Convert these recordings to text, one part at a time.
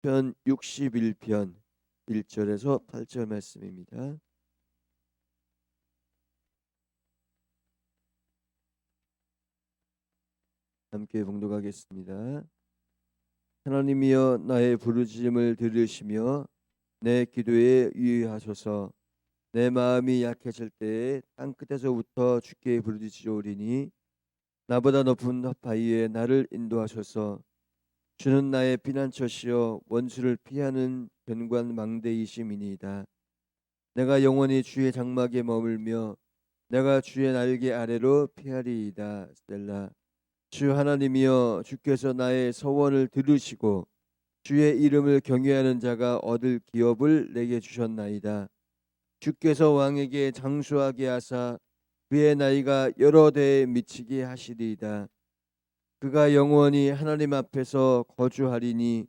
시편 61편 1절에서 8절 말씀입니다. 함께 봉독하겠습니다. 하나님이여, 나의 부르짖음을 들으시며 내 기도에 유의하소서. 내 마음이 약해질 때에 땅끝에서부터 주께 부르짖으오리니 나보다 높은 바위에 나를 인도하소서. 주는 나의 피난처시여 원수를 피하는 견고한 망대이심이니이다. 내가 영원히 주의 장막에 머물며 내가 주의 날개 아래로 피하리이다. 셀라. 주 하나님이여, 주께서 나의 서원을 들으시고 주의 이름을 경외하는 자가 얻을 기업을 내게 주셨나이다. 주께서 왕에게 장수하게 하사 그의 나이가 여러 대에 미치게 하시리이다. 그가 영원히 하나님 앞에서 거주하리니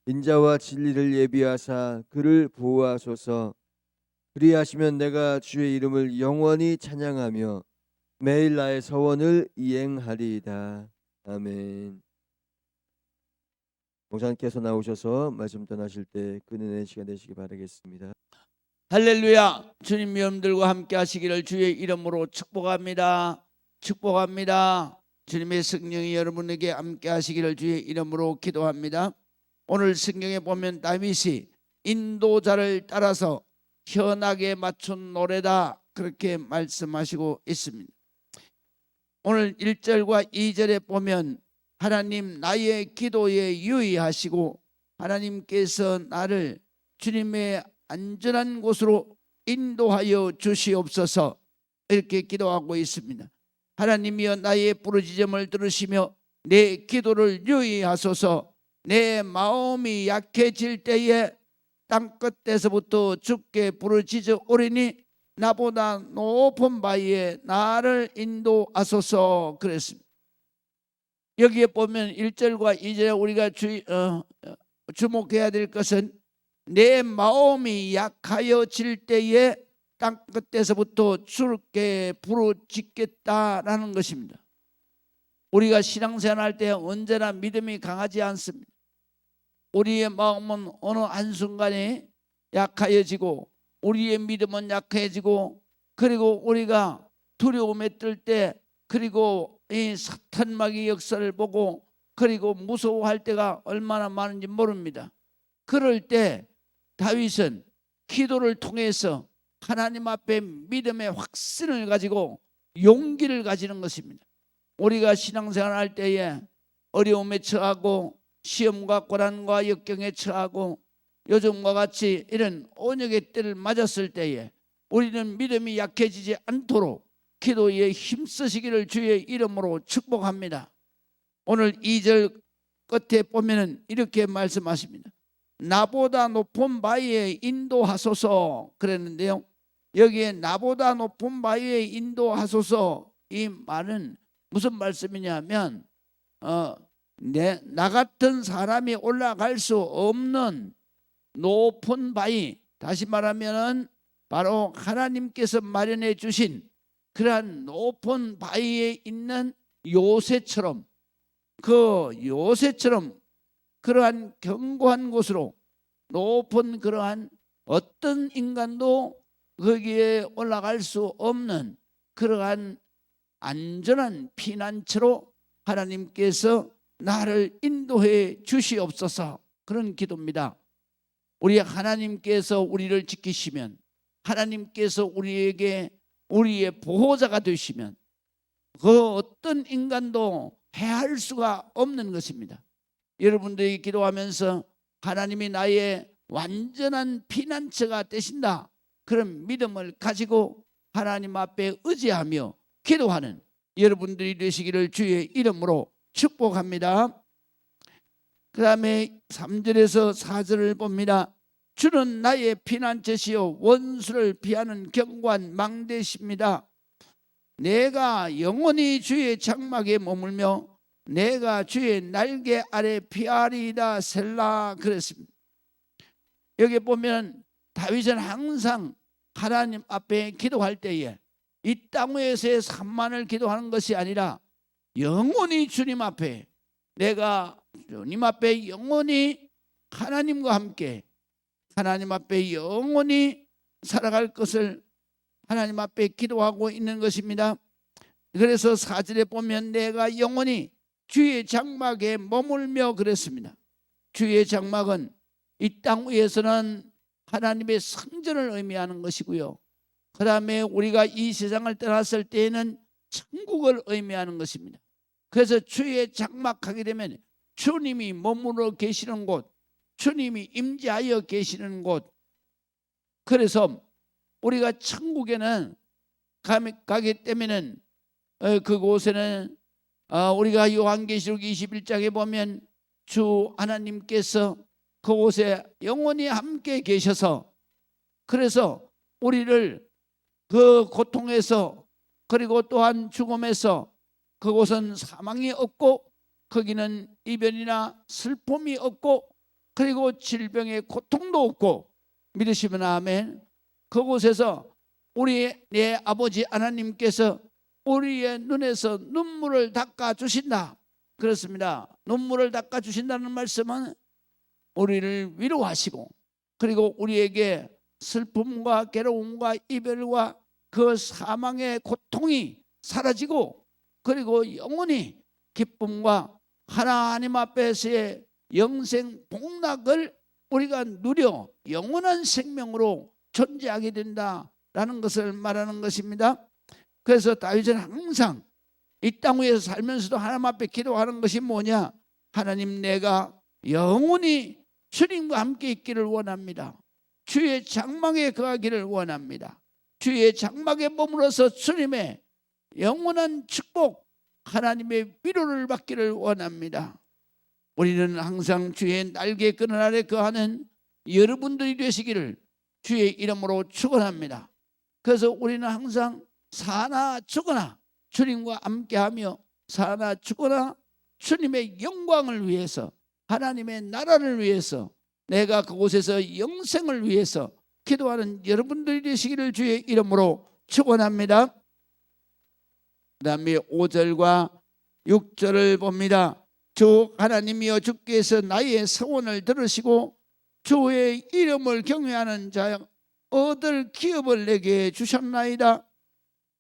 인자와 진리를 예비하사 그를 보호하소서. 그리하시면 내가 주의 이름을 영원히 찬양하며 매일 나의 서원을 이행하리이다. 아멘. 목사님께서 나오셔서 말씀 전하실 때 은혜의 시간 되시기 바라겠습니다. 할렐루야. 주님 여러분들과 함께 하시기를 주의 이름으로 축복합니다. 축복합니다. 주님의 성령이 여러분에게 함께 하시기를 주의 이름으로 기도합니다. 오늘 성경에 보면 다윗이 인도자를 따라서 현악에 맞춘 노래다, 그렇게 말씀하시고 있습니다. 오늘 1절과 2절에 보면 하나님 나의 기도에 유의하시고 하나님께서 나를 주님의 안전한 곳으로 인도하여 주시옵소서, 이렇게 기도하고 있습니다. 하나님이여, 나의 부르짖음을 들으시며 내 기도를 유의하소서. 내 마음이 약해질 때에 땅끝에서부터 주께 부르짖으오리니 나보다 높은 바위에 나를 인도하소서, 그랬습니다. 여기에 보면 1절과 2절에 우리가 주목해야 될 것은 내 마음이 약하여질 때에 땅끝에서부터 주께 부르짖겠다라는 것입니다. 우리가 신앙생활할 때 언제나 믿음이 강하지 않습니다. 우리의 마음은 어느 한순간에 약하여지고 우리의 믿음은 약해지고, 그리고 우리가 두려움에 뜰 때, 그리고 이 사탄마귀의 역사를 보고 그리고 무서워할 때가 얼마나 많은지 모릅니다. 그럴 때 다윗은 기도를 통해서 하나님 앞에 믿음의 확신을 가지고 용기를 가지는 것입니다. 우리가 신앙생활 할 때에 어려움에 처하고 시험과 고난과 역경에 처하고 요즘과 같이 이런 언역의 때를 맞았을 때에 우리는 믿음이 약해지지 않도록 기도에 힘쓰시기를 주의 이름으로 축복합니다. 오늘 2절 끝에 보면은 이렇게 말씀하십니다. 나보다 높은 바위에 인도하소서, 그랬는데요, 여기에 나보다 높은 바위에 인도하소서, 이 말은 무슨 말씀이냐면 나 같은 사람이 올라갈 수 없는 높은 바위, 다시 말하면 바로 하나님께서 마련해 주신 그러한 높은 바위에 있는 요새처럼, 그러한 견고한 곳으로, 높은 그러한 어떤 인간도 거기에 올라갈 수 없는 그러한 안전한 피난처로 하나님께서 나를 인도해 주시옵소서, 그런 기도입니다. 우리 하나님께서 우리를 지키시면, 하나님께서 우리에게 우리의 보호자가 되시면 그 어떤 인간도 해할 수가 없는 것입니다. 여러분들이 기도하면서 하나님이 나의 완전한 피난처가 되신다, 그런 믿음을 가지고 하나님 앞에 의지하며 기도하는 여러분들이 되시기를 주의 이름으로 축복합니다. 그 다음에 3절에서 4절을 봅니다. 주는 나의 피난처시요 원수를 피하는 견고한 망대십니다. 내가 영원히 주의 장막에 머물며 내가 주의 날개 아래 피하리이다. 셀라, 그랬습니다. 여기 보면 다윗은 항상 하나님 앞에 기도할 때에 이 땅 위에서의 산만을 기도하는 것이 아니라 영원히 주님 앞에, 내가 주님 앞에 영원히 하나님과 함께 하나님 앞에 영원히 살아갈 것을 하나님 앞에 기도하고 있는 것입니다. 그래서 4절에 보면 내가 영원히 주의 장막에 머물며 그랬습니다. 주의 장막은 이 땅 위에서는 하나님의 성전을 의미하는 것이고요, 그 다음에 우리가 이 세상을 떠났을 때에는 천국을 의미하는 것입니다. 그래서 주의 장막하게 되면 주님이 머물러 계시는 곳, 주님이 임재하여 계시는 곳. 그래서 우리가 천국에는 가기 때문에는 그곳에는 우리가 요한계시록 21장에 보면 주 하나님께서 그곳에 영원히 함께 계셔서, 그래서 우리를 그 고통에서, 그리고 또한 죽음에서, 그곳은 사망이 없고 거기는 이별이나 슬픔이 없고 그리고 질병의 고통도 없고, 믿으시면 아멘. 그곳에서 내 아버지 하나님께서 우리의 눈에서 눈물을 닦아 주신다. 그렇습니다. 눈물을 닦아 주신다는 말씀은 우리를 위로하시고, 그리고 우리에게 슬픔과 괴로움과 이별과 그 사망의 고통이 사라지고, 그리고 영원히 기쁨과 하나님 앞에서의 영생 복락을 우리가 누려 영원한 생명으로 존재하게 된다라는 것을 말하는 것입니다. 그래서 다윗은 항상 이 땅 위에서 살면서도 하나님 앞에 기도하는 것이 뭐냐? 하나님, 내가 영원히 주님과 함께 있기를 원합니다. 주의 장막에 거하기를 원합니다. 주의 장막에 머물러서 주님의 영원한 축복, 하나님의 위로를 받기를 원합니다. 우리는 항상 주의 날개 그늘 아래 거하는 여러분들이 되시기를 주의 이름으로 축원합니다. 그래서 우리는 항상 사나 죽거나 주님과 함께하며, 사나 죽거나 주님의 영광을 위해서, 하나님의 나라를 위해서, 내가 그곳에서 영생을 위해서 기도하는 여러분들이 되시기를 주의 이름으로 축원합니다. 그 다음에 5절과 6절을 봅니다. 주 하나님이여, 주께서 나의 서원을 들으시고 주의 이름을 경외하는 자 얻을 기업을 내게 주셨나이다.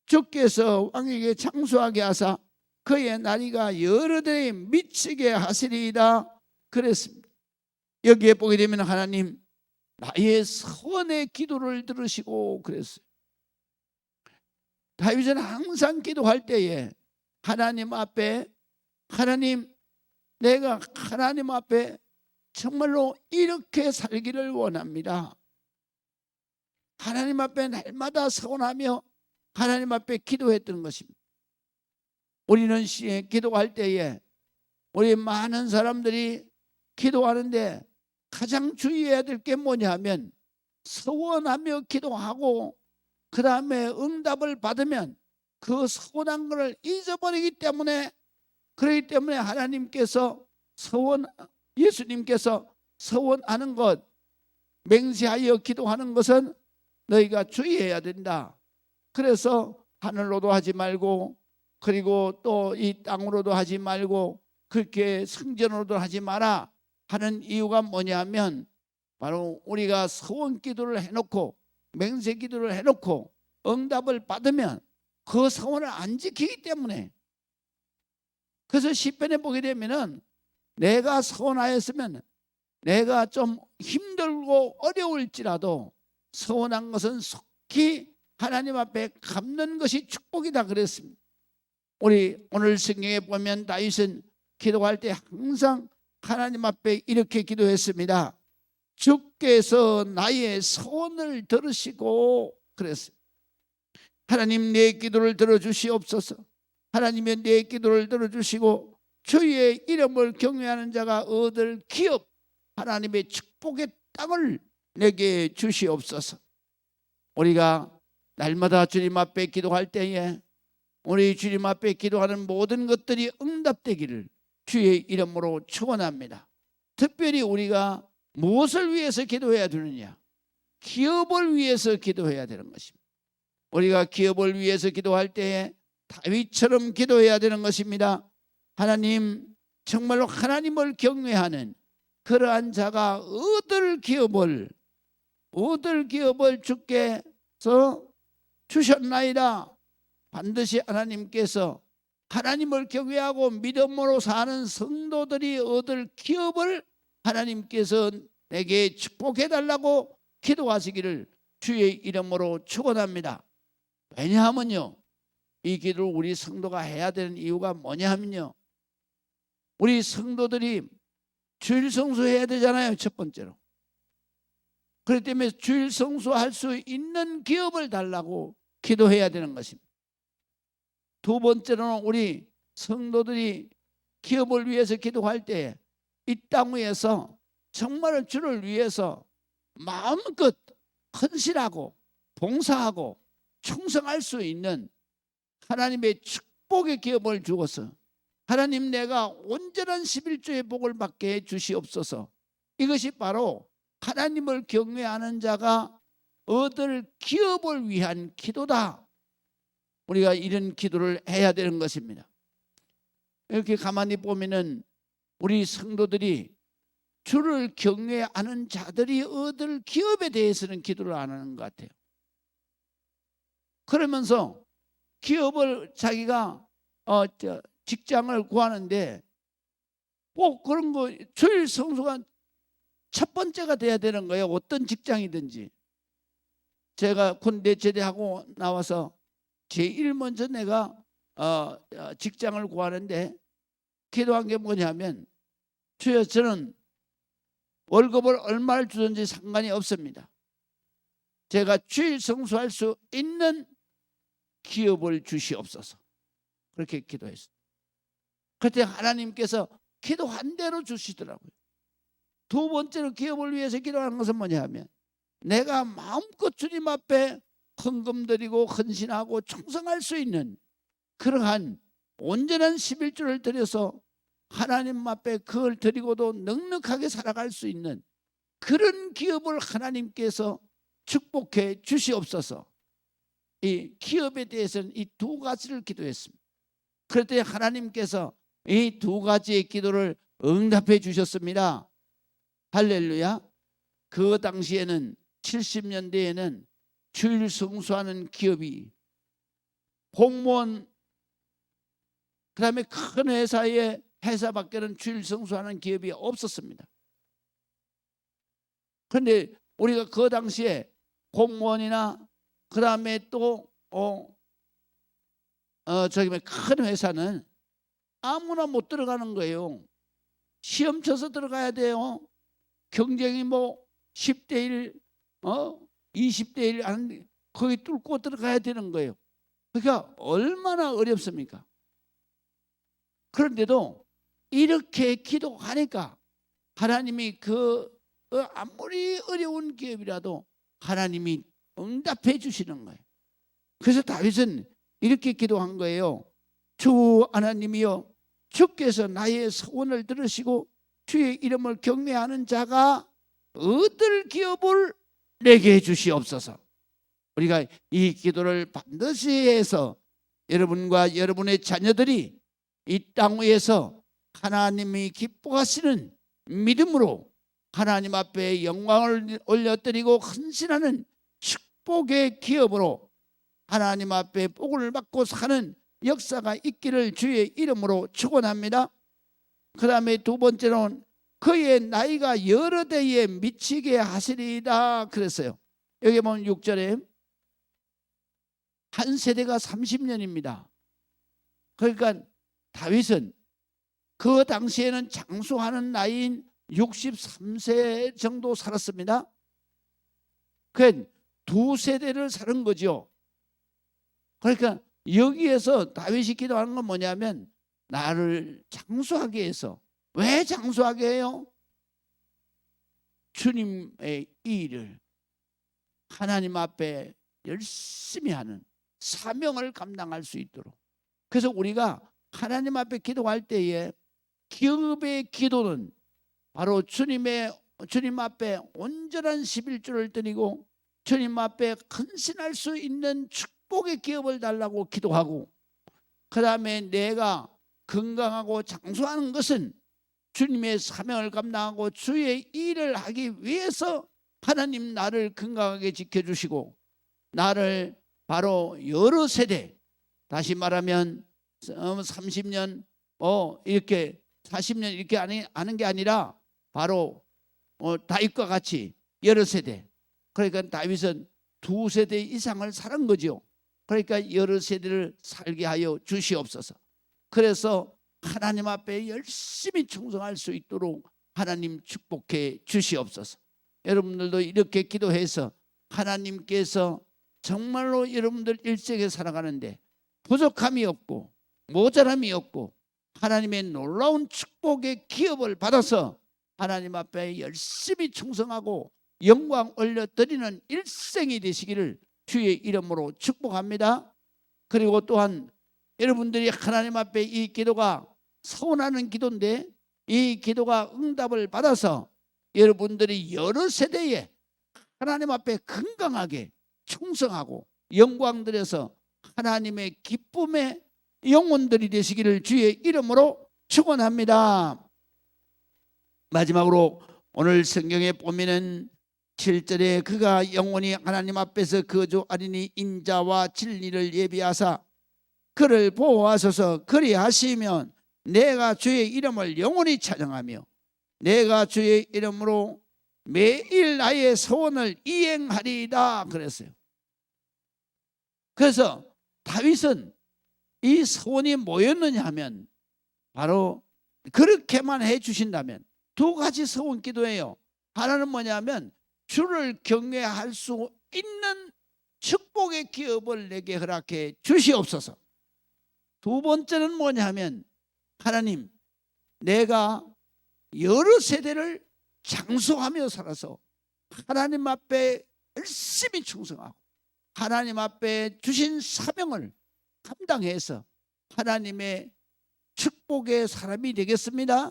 주께서 왕에게 장수하게 하사 그의 나리가 여러 대에 미치게 하시리이다. 그랬습니다. 여기에 보게 되면 하나님 나의 서원의 기도를 들으시고 그랬어요. 다윗은 항상 기도할 때에 하나님 앞에, 하나님, 내가 하나님 앞에 정말로 이렇게 살기를 원합니다. 하나님 앞에 날마다 서원하며 하나님 앞에 기도했던 것입니다. 우리는 기도할 때에 우리 많은 사람들이 기도하는데 가장 주의해야 될 게 뭐냐면, 서원하며 기도하고 그 다음에 응답을 받으면 그 서원한 것을 잊어버리기 때문에, 그렇기 때문에 하나님께서 예수님께서 서원하는 것, 맹세하여 기도하는 것은 너희가 주의해야 된다. 그래서 하늘로도 하지 말고, 그리고 또 이 땅으로도 하지 말고, 그렇게 성전으로도 하지 마라 하는 이유가 뭐냐면, 바로 우리가 서원 기도를 해놓고 맹세 기도를 해놓고 응답을 받으면 그 서원을 안 지키기 때문에. 그래서 시편에 보게 되면은 내가 서원하였으면 내가 좀 힘들고 어려울지라도 서원한 것은 속히 하나님 앞에 갚는 것이 축복이다 그랬습니다. 우리 오늘 성경에 보면 다윗은 기도할 때 항상 하나님 앞에 이렇게 기도했습니다. 주께서 나의 소원을 들으시고 그랬어요. 하나님, 내 기도를 들어주시옵소서. 하나님의 내 기도를 들어주시고 주의 이름을 경외하는 자가 얻을 기업, 하나님의 축복의 땅을 내게 주시옵소서. 우리가 날마다 주님 앞에 기도할 때에 우리 주님 앞에 기도하는 모든 것들이 응답되기를 주의 이름으로 축원합니다. 특별히 우리가 무엇을 위해서 기도해야 되느냐? 기업을 위해서 기도해야 되는 것입니다. 우리가 기업을 위해서 기도할 때에 다윗처럼 기도해야 되는 것입니다. 하나님, 정말로 하나님을 경외하는 그러한 자가 얻을 기업을 주께서 주셨나이다. 반드시 하나님께서 하나님을 경외하고 믿음으로 사는 성도들이 얻을 기업을 하나님께서 내게 축복해 달라고 기도하시기를 주의 이름으로 축원합니다. 왜냐하면요, 이 기도를 우리 성도가 해야 되는 이유가 뭐냐 하면요, 우리 성도들이 주일 성수해야 되잖아요. 첫 번째로. 그렇기 때문에 주일 성수할 수 있는 기업을 달라고 기도해야 되는 것입니다. 두 번째로는 우리 성도들이 기업을 위해서 기도할 때 이 땅 위에서 정말 주를 위해서 마음껏 헌신하고 봉사하고 충성할 수 있는 하나님의 축복의 기업을 주어서 하나님 내가 온전한 11조의 복을 받게 해 주시옵소서. 이것이 바로 하나님을 경외하는 자가 얻을 기업을 위한 기도다. 우리가 이런 기도를 해야 되는 것입니다. 이렇게 가만히 보면은 우리 성도들이 주를 경외하는 자들이 얻을 기업에 대해서는 기도를 안 하는 것 같아요. 그러면서 기업을 자기가 직장을 구하는데 꼭 그런 거 주일 성수가 첫 번째가 돼야 되는 거예요. 어떤 직장이든지. 제가 군대 제대하고 나와서 제일 먼저 내가 직장을 구하는데 기도한 게 뭐냐면, 주여 저는 월급을 얼마를 주든지 상관이 없습니다. 제가 주일 성수할 수 있는 기업을 주시옵소서. 그렇게 기도했어요. 그때 하나님께서 기도한 대로 주시더라고요. 두 번째로 기업을 위해서 기도하는 것은 뭐냐 하면, 내가 마음껏 주님 앞에 헌금 드리고 헌신하고 충성할 수 있는 그러한 온전한 11조를 드려서 하나님 앞에 그걸 드리고도 넉넉하게 살아갈 수 있는 그런 기업을 하나님께서 축복해 주시옵소서. 이 기업에 대해서는 이 두 가지를 기도했습니다. 그랬더니 하나님께서 이 두 가지의 기도를 응답해 주셨습니다. 할렐루야. 그 당시에는 70년대에는 주일 성수하는 기업이 공무원 그다음에 큰 회사밖에는 주일 성수하는 기업이 없었습니다. 그런데 우리가 그 당시에 공무원이나 그다음에 또 큰 회사는 아무나 못 들어가는 거예요. 시험 쳐서 들어가야 돼요. 경쟁이 뭐 10대 1, 20대 1 하는데 거기 뚫고 들어가야 되는 거예요. 그러니까 얼마나 어렵습니까? 그런데도 이렇게 기도하니까 하나님이 아무리 어려운 기업이라도 하나님이 응답해 주시는 거예요. 그래서 다윗은 이렇게 기도한 거예요. 주 하나님이여, 주께서 나의 소원을 들으시고 주의 이름을 경외하는 자가 얻을 기업을 내게 주시옵소서. 우리가 이 기도를 반드시 해서 여러분과 여러분의 자녀들이 이 땅 위에서 하나님이 기뻐하시는 믿음으로 하나님 앞에 영광을 올려드리고 헌신하는 축복의 기업으로 하나님 앞에 복을 받고 사는 역사가 있기를 주의 이름으로 축원합니다. 그 다음에 두 번째로는 그의 나이가 여러 대에 미치게 하시리이다 그랬어요. 여기 보면 6절에 한 세대가 30년입니다. 그러니까 다윗은 그 당시에는 장수하는 나이인 63세 정도 살았습니다. 그 두 세대를 사는 거죠. 그러니까 여기에서 다윗이 기도하는 건 뭐냐면, 나를 장수하게 해서. 왜 장수하게 해요? 주님의 일을 하나님 앞에 열심히 하는 사명을 감당할 수 있도록. 그래서 우리가 하나님 앞에 기도할 때에 기업의 기도는 바로 주님 앞에 온전한 11조를 드리고 주님 앞에 헌신할 수 있는 축복의 기업을 달라고 기도하고, 그 다음에 내가 건강하고 장수하는 것은 주님의 사명을 감당하고 주의 일을 하기 위해서 하나님 나를 건강하게 지켜주시고 나를 바로 여러 세대, 다시 말하면 30년 이렇게 40년 이렇게 하는 게 아니라 바로 다윗과 같이 여러 세대, 그러니까 다윗은 2세대 이상을 살은 거죠. 그러니까 여러 세대를 살게 하여 주시옵소서. 그래서 하나님 앞에 열심히 충성할 수 있도록 하나님 축복해 주시옵소서. 여러분들도 이렇게 기도해서 하나님께서 정말로 여러분들 일생에 살아가는데 부족함이 없고 모자람이 없고 하나님의 놀라운 축복의 기업을 받아서 하나님 앞에 열심히 충성하고 영광 올려드리는 일생이 되시기를 주의 이름으로 축복합니다. 그리고 또한 여러분들이 하나님 앞에 이 기도가 서운하는 기도인데 이 기도가 응답을 받아서 여러분들이 여러 세대에 하나님 앞에 건강하게 충성하고 영광 드려서 하나님의 기쁨의 영혼들이 되시기를 주의 이름으로 축원합니다. 마지막으로 오늘 성경에 보면은 7절에 그가 영원히 하나님 앞에서 거주하리니 인자와 진리를 예비하사 그를 보호하소서. 그리하시면 내가 주의 이름을 영원히 찬양하며 내가 주의 이름으로 매일 나의 소원을 이행하리이다 그랬어요. 그래서 다윗은 이 소원이 뭐였느냐 하면 바로 그렇게만 해 주신다면 2가지 소원 기도예요. 하나는 뭐냐면 주를 경외할 수 있는 축복의 기업을 내게 허락해 주시옵소서. 2번째는 뭐냐면 하나님, 내가 여러 세대를 장수하며 살아서 하나님 앞에 열심히 충성하고 하나님 앞에 주신 사명을 감당해서 하나님의 축복의 사람이 되겠습니다.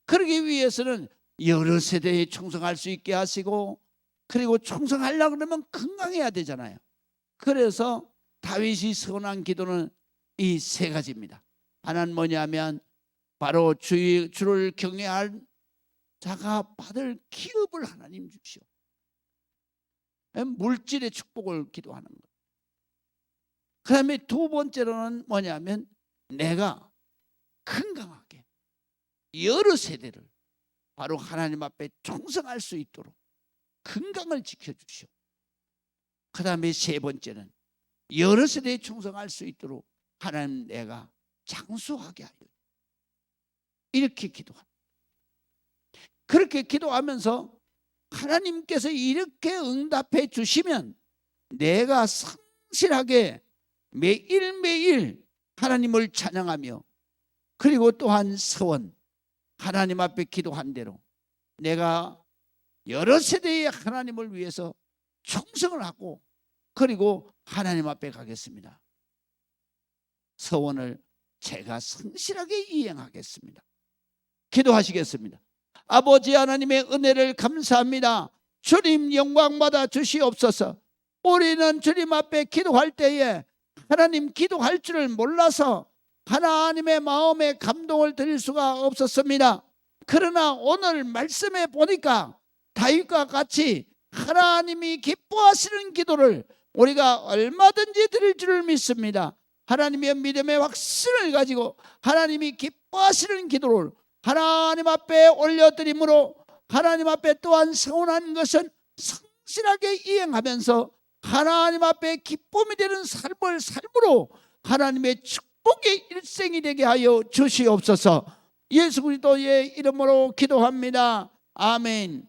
그러기 위해서는 여러 세대에 충성할 수 있게 하시고 그리고 충성하려고 그러면 건강해야 되잖아요. 그래서 다윗이 서원한 기도는 이 3가지입니다. 하나는 뭐냐면 바로 주를 경외할 자가 받을 기업을 하나님 주시오. 물질의 축복을 기도하는 것. 그 다음에 2번째로는 뭐냐면 내가 건강하게 여러 세대를 바로 하나님 앞에 충성할 수 있도록 건강을 지켜주시오. 그 다음에 3번째는 여러 세대에 충성할 수 있도록 하나님 내가 장수하게 하여 이렇게 기도합니다. 그렇게 기도하면서 하나님께서 이렇게 응답해 주시면 내가 성실하게 매일매일 하나님을 찬양하며 그리고 또한 서원 하나님 앞에 기도한 대로 내가 여러 세대의 하나님을 위해서 충성을 하고 그리고 하나님 앞에 가겠습니다. 서원을 제가 성실하게 이행하겠습니다. 기도하시겠습니다. 아버지 하나님의 은혜를 감사합니다. 주님 영광받아 주시옵소서. 우리는 주님 앞에 기도할 때에 하나님 기도할 줄을 몰라서 하나님의 마음에 감동을 드릴 수가 없었습니다. 그러나 오늘 말씀에 보니까 다윗과 같이 하나님이 기뻐하시는 기도를 우리가 얼마든지 드릴 줄을 믿습니다. 하나님의 믿음의 확신을 가지고 하나님이 기뻐하시는 기도를 하나님 앞에 올려드림으로 하나님 앞에 또한 서운한 것은 성실하게 이행하면서 하나님 앞에 기쁨이 되는 삶을 삶으로 하나님의 축복의 일생이 되게 하여 주시옵소서. 예수 그리스도의 이름으로 기도합니다. 아멘.